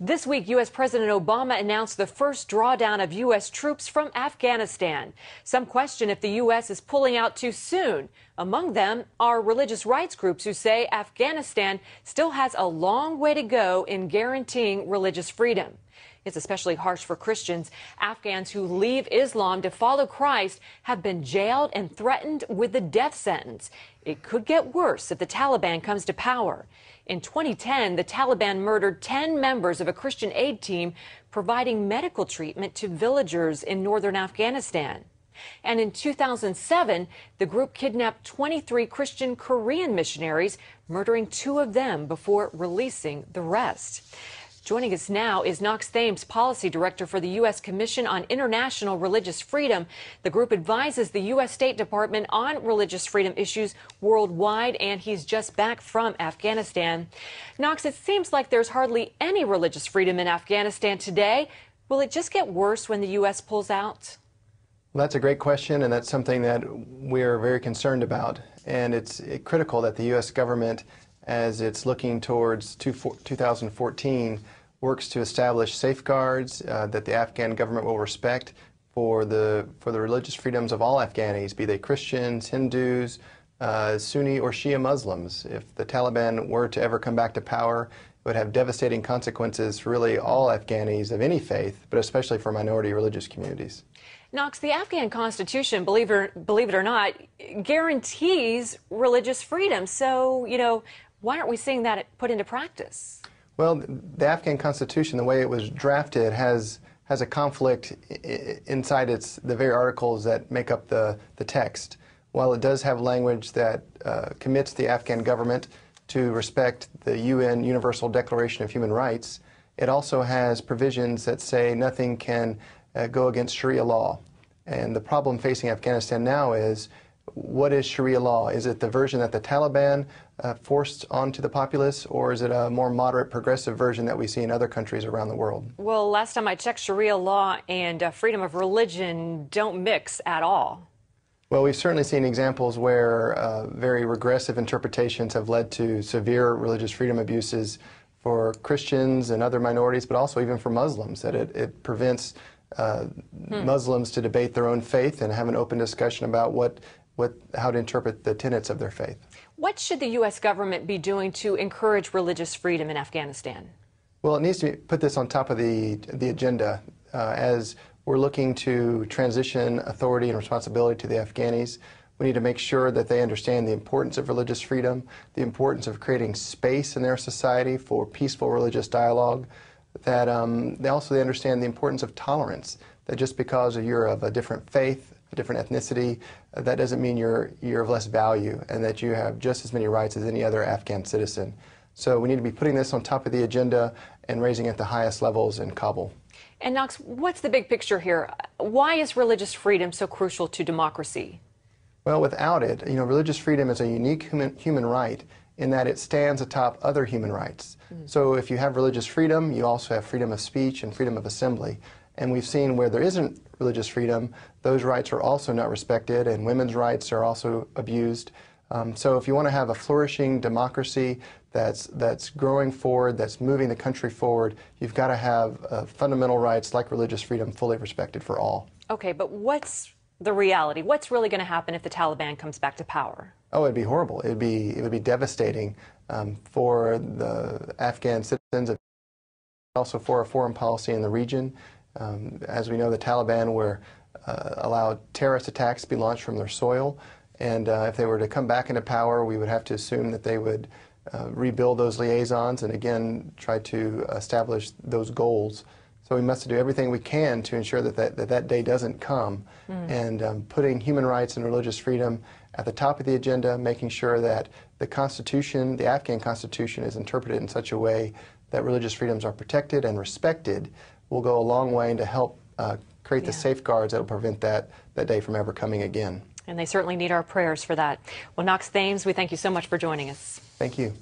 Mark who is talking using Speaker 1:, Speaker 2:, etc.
Speaker 1: This week, U.S. President Obama announced the first drawdown of U.S. troops from Afghanistan. Some question if the U.S. is pulling out too soon. Among them are religious rights groups who say Afghanistan still has a long way to go in guaranteeing religious freedom. It's especially harsh for Christians. Afghans who leave Islam to follow Christ have been jailed and threatened with the death sentence. It could get worse if the Taliban comes to power. In 2010, the Taliban murdered 10 members of a Christian aid team providing medical treatment to villagers in northern Afghanistan. And in 2007, the group kidnapped 23 Christian Korean missionaries, murdering 2 of them before releasing the rest. Joining us now is Knox Thames, Policy Director for the U.S. Commission on International Religious Freedom. The group advises the U.S. State Department on religious freedom issues worldwide, and he's just back from Afghanistan. Knox, it seems like there's hardly any religious freedom in Afghanistan today. Will it just get worse when the U.S. pulls out?
Speaker 2: Well, that's a great question, and that's something that we're very concerned about. And it's critical that the U.S. government, as it's looking towards 2014, works to establish safeguards that the Afghan government will respect for the religious freedoms of all Afghanis, be they Christians, Hindus, Sunni or Shia Muslims. If the Taliban were to ever come back to power, it would have devastating consequences for really all Afghanis of any faith, but especially for minority religious communities.
Speaker 1: Knox, the Afghan Constitution, believe it or not, guarantees religious freedom. So, why aren't we seeing that put into practice?
Speaker 2: Well, the Afghan Constitution, the way it was drafted, has a conflict inside the very articles that make up the text. While it does have language that commits the Afghan government to respect the UN Universal Declaration of Human Rights, it also has provisions that say nothing can go against Sharia law. And the problem facing Afghanistan now is, what is Sharia law? Is it the version that the Taliban forced onto the populace, or is it a more moderate, progressive version that we see in other countries around the world?
Speaker 1: Well, last time I checked, Sharia law and freedom of religion don't mix at all.
Speaker 2: Well, we've certainly seen examples where very regressive interpretations have led to severe religious freedom abuses for Christians and other minorities, but also even for Muslims, that it prevents Muslims to debate their own faith and have an open discussion about how to interpret the tenets of their faith.
Speaker 1: What should the U.S. government be doing to encourage religious freedom in Afghanistan?
Speaker 2: Well, it needs to put this on top of the agenda as we're looking to transition authority and responsibility to the Afghanis. We need to make sure that they understand the importance of religious freedom, the importance of creating space in their society for peaceful religious dialogue, that they understand the importance of tolerance, that just because you're of a different faith, a different ethnicity, that doesn't mean you're of less value, and that you have just as many rights as any other Afghan citizen. So we need to be putting this on top of the agenda and raising it at the highest levels in Kabul.
Speaker 1: And Knox, what's the big picture here? Why is religious freedom so crucial to democracy?
Speaker 2: Well, without it, religious freedom is a unique human right in that it stands atop other human rights. So if you have religious freedom, you also have freedom of speech and freedom of assembly. And we've seen where there isn't religious freedom, those rights are also not respected, and women's rights are also abused. So if you want to have a flourishing democracy that's growing forward, that's moving the country forward, you've got to have fundamental rights like religious freedom fully respected for all.
Speaker 1: Okay, but what's the reality? What's really going to happen if the Taliban comes back to power?
Speaker 2: Oh, it'd be horrible. It would be devastating for the Afghan citizens, also for our foreign policy in the region. As we know, the Taliban allowed terrorist attacks to be launched from their soil, and if they were to come back into power, we would have to assume that they would rebuild those liaisons and again try to establish those goals. So we must do everything we can to ensure that day doesn't come, and putting human rights and religious freedom at the top of the agenda, making sure that the Constitution, the Afghan Constitution, is interpreted in such a way that religious freedoms are protected and respected, will go a long way to help create the safeguards that will prevent that day from ever coming again.
Speaker 1: And they certainly need our prayers for that. Well, Knox Thames, we thank you so much for joining us.
Speaker 2: Thank you.